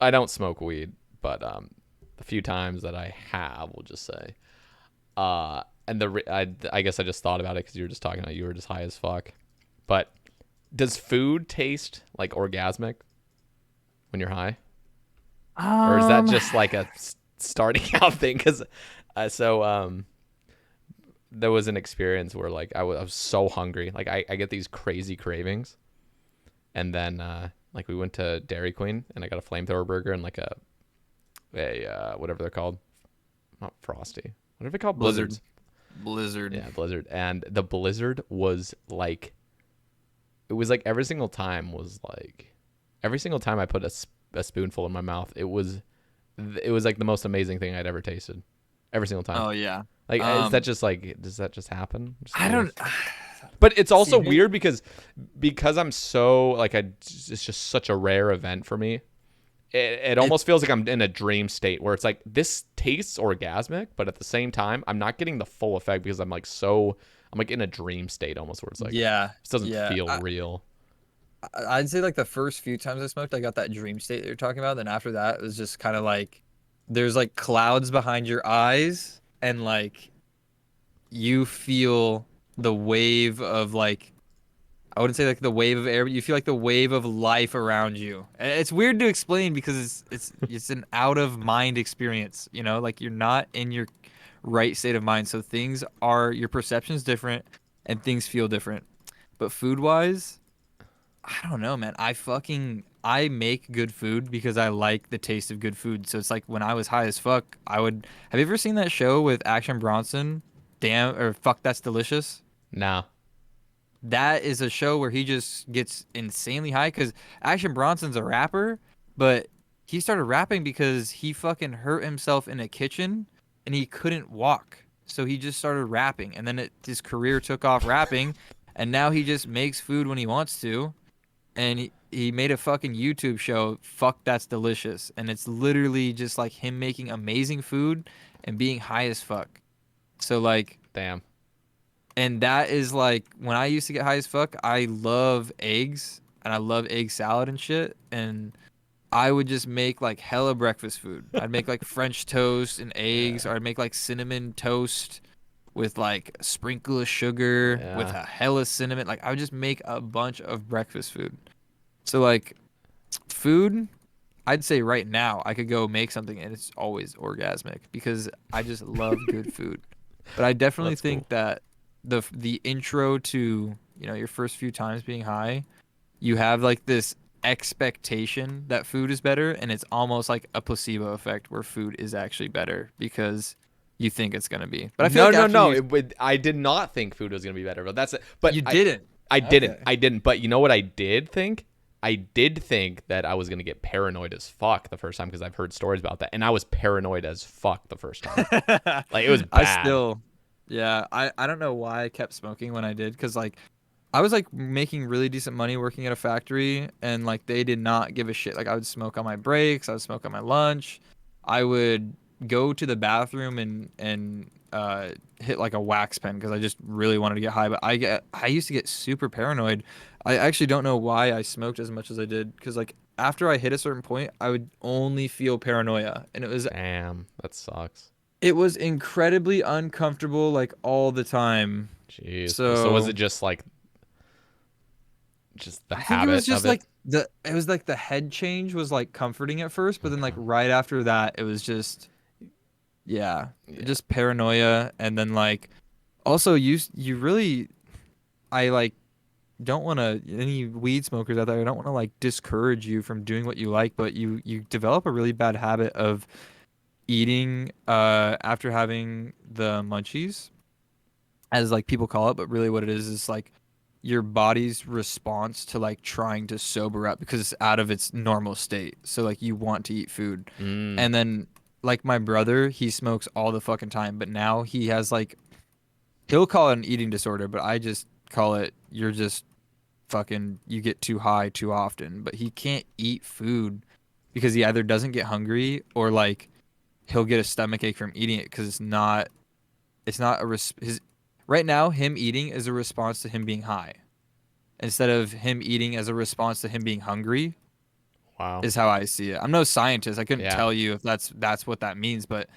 I don't smoke weed, but the few times that I have, we'll just say, and I guess I just thought about it because you were just talking about you were just high as fuck. But does food taste like orgasmic when you're high, or is that Um, just like a starting out thing? Because there was an experience where like I was so hungry, like I get these crazy cravings, and then like we went to Dairy Queen and I got a flamethrower burger and like a whatever they're called, not frosty, what are they called, Blizzard. blizzards. Blizzard. Yeah, blizzard. And the blizzard was like, it was like every single time I put a spoonful in my mouth, it was like the most amazing thing I'd ever tasted, every single time. Oh yeah. Like, is that Um, just like, does that just happen? Just I weird. don't But it's see also me. weird because I'm so like, it's just such a rare event for me. It It almost feels like I'm in a dream state where it's like this tastes orgasmic, but at the same time, I'm not getting the full effect because I'm like in a dream state almost where it's like yeah, this doesn't yeah. feel real. I'd say like the first few times I smoked, I got that dream state that you're talking about. Then after that, it was just kind of like there's like clouds behind your eyes, and like you feel the wave of like I wouldn't say like the wave of air, but you feel like the wave of life around you. And it's weird to explain because it's an out of mind experience, you know, like you're not in your right state of mind. So things are your perception's different and things feel different. But food wise, I don't know, man. I make good food because I like the taste of good food. So it's like when I was high as fuck, I would have you ever seen that show with Action Bronson? Damn or fuck that's delicious. Now, That is a show where he just gets insanely high because Action Bronson's a rapper, but he started rapping because he fucking hurt himself in a kitchen and he couldn't walk. So he just started rapping, and then his career took off rapping, and now he just makes food when he wants to. And he made a fucking YouTube show, Fuck That's Delicious. And it's literally just like him making amazing food and being high as fuck. So, like, damn. and that is like when I used to get high as fuck, I love eggs and I love egg salad and shit. And I would just make like hella breakfast food. I'd make like French toast and eggs, Yeah, or I'd make like cinnamon toast with like a sprinkle of sugar with yeah. a hella cinnamon. Like I would just make a bunch of breakfast food. So like food, I'd say right now I could go make something and it's always orgasmic because I just love good food. But I definitely That's cool. think that the intro to, you know, your first few times being high, you have like this expectation that food is better and it's almost like a placebo effect where food is actually better because you think it's going to be. But I feel No, like no, after no. you I did not think food was gonna be better, but that's it. But you didn't. I didn't. Okay. I didn't. But you know what I did think? I did think that I was gonna get paranoid as fuck the first time because I've heard stories about that, and I was paranoid as fuck the first time. Like it was I bad. still yeah, I don't know why I kept smoking when I did because like I was like making really decent money working at a factory and like they did not give a shit. Like I would smoke on my breaks, I would smoke on my lunch. I would go to the bathroom and hit like a wax pen because I just really wanted to get high. But I used to get super paranoid. I actually don't know why I smoked as much as I did because like after I hit a certain point, I would only feel paranoia and Damn, that sucks. it was incredibly uncomfortable like all the time. Jeez. So was it So just the I think it was habit of just it? like the head change was like comforting at first, but then like Okay. right after that it was just yeah, Yeah. just paranoia and then like also you really I like don't want to any weed smokers out there, I don't want to like discourage you from doing what you like, but you develop a really bad habit of eating after having the munchies as like people call it, but really what it is like your body's response to like trying to sober up because it's out of its normal state. So like you want to eat food. Mm. And then like my brother, he smokes all the fucking time, but now he has like he'll call it an eating disorder, but I just call it you're just fucking you get too high too often. But he can't eat food because he either doesn't get hungry or like he'll get a stomach ache from eating it because it's not his right now him eating is a response to him being high instead of him eating as a response to him being hungry. Wow. is how I see it. I'm no scientist. I couldn't Yeah. tell you if that's what that means, but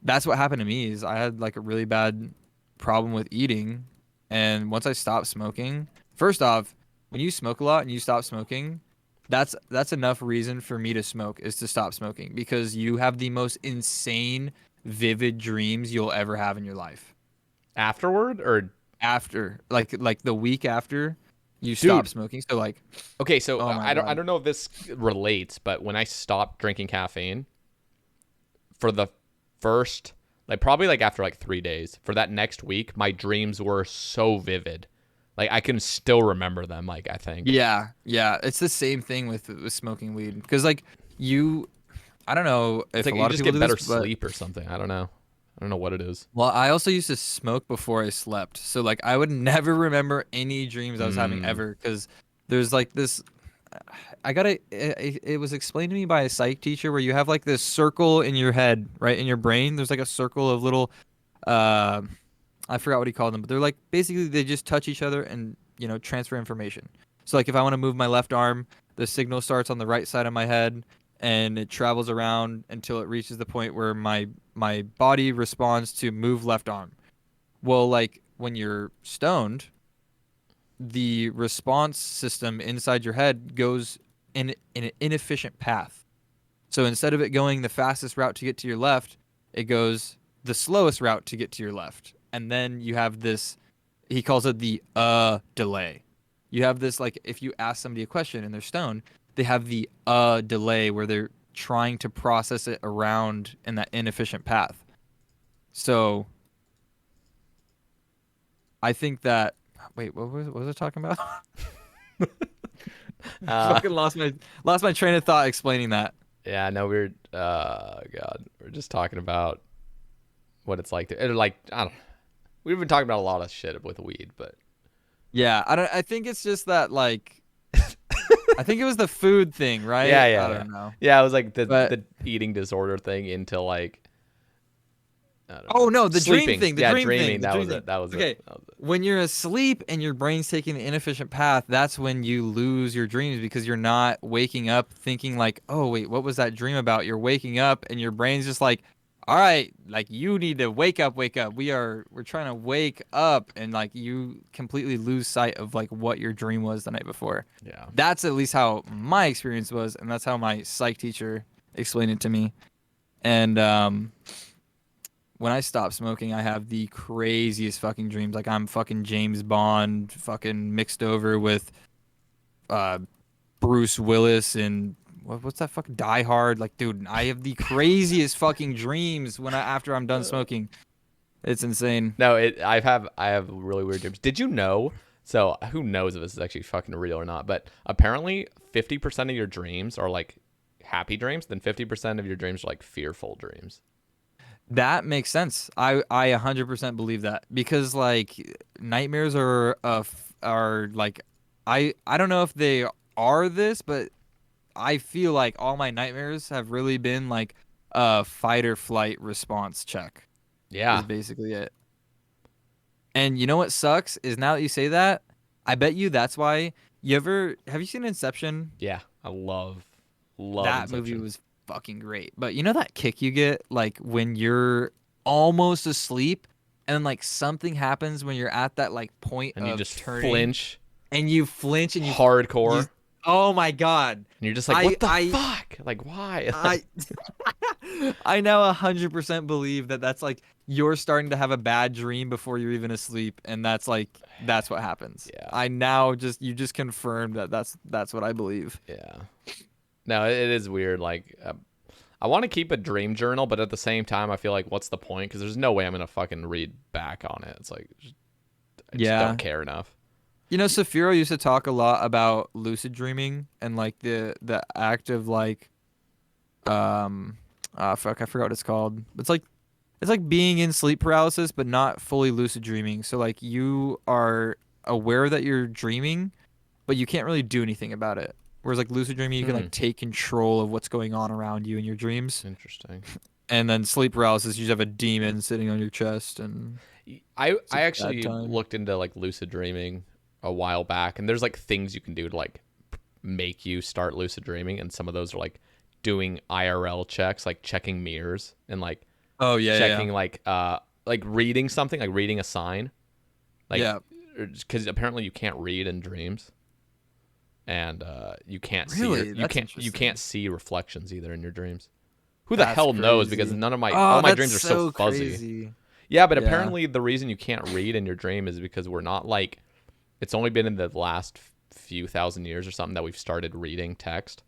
that's what happened to me is I had like a really bad problem with eating. And once I stopped smoking, first off, when you smoke a lot and you stop smoking, that's enough reason for me to smoke is to stop smoking because you have the most insane, vivid dreams you'll ever have in your life. Afterward or After like the week after you stop dude. smoking. So like, Okay, so oh my I God. don't know if this relates, but when I stopped drinking caffeine for the first like probably like after like 3 days, for that next week, my dreams were so vivid. Like I can still remember them, like I think. Yeah, yeah, it's the same thing with smoking weed because like you I don't know It's if like a you lot of just people get do this, better but sleep or something. I don't know. I don't know what it is. well, I also used to smoke before I slept. So like I would never remember any dreams I was having Mm. ever because there's like this I got it was explained to me by a psych teacher where you have like this circle in your head, right? In your brain, there's like a circle of little uh I forgot what he called them, but they're like basically they just touch each other and, transfer information. So like if I want to move my left arm, the signal starts on the right side of my head and it travels around until it reaches the point where my body responds to move left arm. Well, like when you're stoned, the response system inside your head goes in an inefficient path. So instead of it going the fastest route to get to your left, it goes the slowest route to get to your left. And then you have this, he calls it the delay. You have this, like, if you ask somebody a question and they're stoned, they have the delay where they're trying to process it around in that inefficient path. So I think that, wait, what was I talking about? Uh, Fucking lost my train of thought explaining that. yeah, no, we're God, we're just talking about what it's like to like I don't. We've been talking about a lot of shit with weed, but Yeah, I think it's just that like I think it was the food thing, yeah, right? yeah, I yeah, don't know. yeah. It was like But the eating disorder thing into like I don't oh know no, the dream sleeping. thing, the Yeah, dream thing, dreaming. the That dream was thing. it. That was it. Okay, That was it. when you're asleep and your brain's taking the inefficient path, that's when you lose your dreams because you're not waking up thinking like, "Oh, wait, what was that dream about?" You're waking up and your brain's just like, "All right, like you need to wake up, wake up. We're trying to wake up." And like you completely lose sight of like what your dream was the night before. Yeah. That's at least how my experience was, and that's how my psych teacher explained it to me. And when I stop smoking, I have the craziest fucking dreams. Like I'm fucking James Bond, fucking mixed over with uh, Bruce Willis and what's that fucking Die Hard? Like, dude, I have the craziest fucking dreams when after I'm done smoking. It's insane. No, I have really weird dreams. Did you know? So who knows if this is actually fucking real or not? But apparently, 50% of your dreams are like happy dreams. Then 50% of your dreams are like fearful dreams. That makes sense. I 100% believe that because like nightmares are like I don't know if they are this, but I feel like all my nightmares have really been like a fight or flight response check is Yeah, basically it. And you know what sucks is now that you say that, I bet you that's why have you seen Inception? yeah. I love That movie Inception. was fucking great. But you know that kick you get like when you're almost asleep and then like something happens when you're at that like point And you of just turning flinch and you flinch and you hardcore. oh my God. And you're just like, I what the I fuck? Like, why? I I now 100% believe that that's like you're starting to have a bad dream before you're even asleep, and that's what happens. Yeah, I now you just confirmed that that's what I believe. yeah. No, it is weird. Like, I want to keep a dream journal, but at the same time, I feel like, what's the point? Because there's no way I'm gonna fucking read back on it. It's like, I just don't Yeah. care enough. You know, Safiro used to talk a lot about lucid dreaming and like the act of like fuck, I forgot what it's called. It's like being in sleep paralysis but not fully lucid dreaming. So like you are aware that you're dreaming, but you can't really do anything about it. Whereas like lucid dreaming, you can Hmm. like take control of what's going on around you in your dreams. Interesting. And then sleep paralysis, you just have a demon sitting on your chest and it's a I bad actually time. looked into like lucid dreaming a while back, and there's like things you can do to like make you start lucid dreaming, and some of those are like doing IRL checks, like checking mirrors and like Oh yeah, yeah, checking like reading something, like reading a sign, like yeah. because apparently you can't read in dreams, and you can't see Really, you that's can't interesting. see reflections either in your dreams. Who the That's hell knows? Because crazy. none of my all Oh, my that's dreams are so so fuzzy. crazy. Yeah, but Yeah. apparently the reason you can't read in your dream is because we're not like, it's only been in the last few thousand years or something that we've started reading text.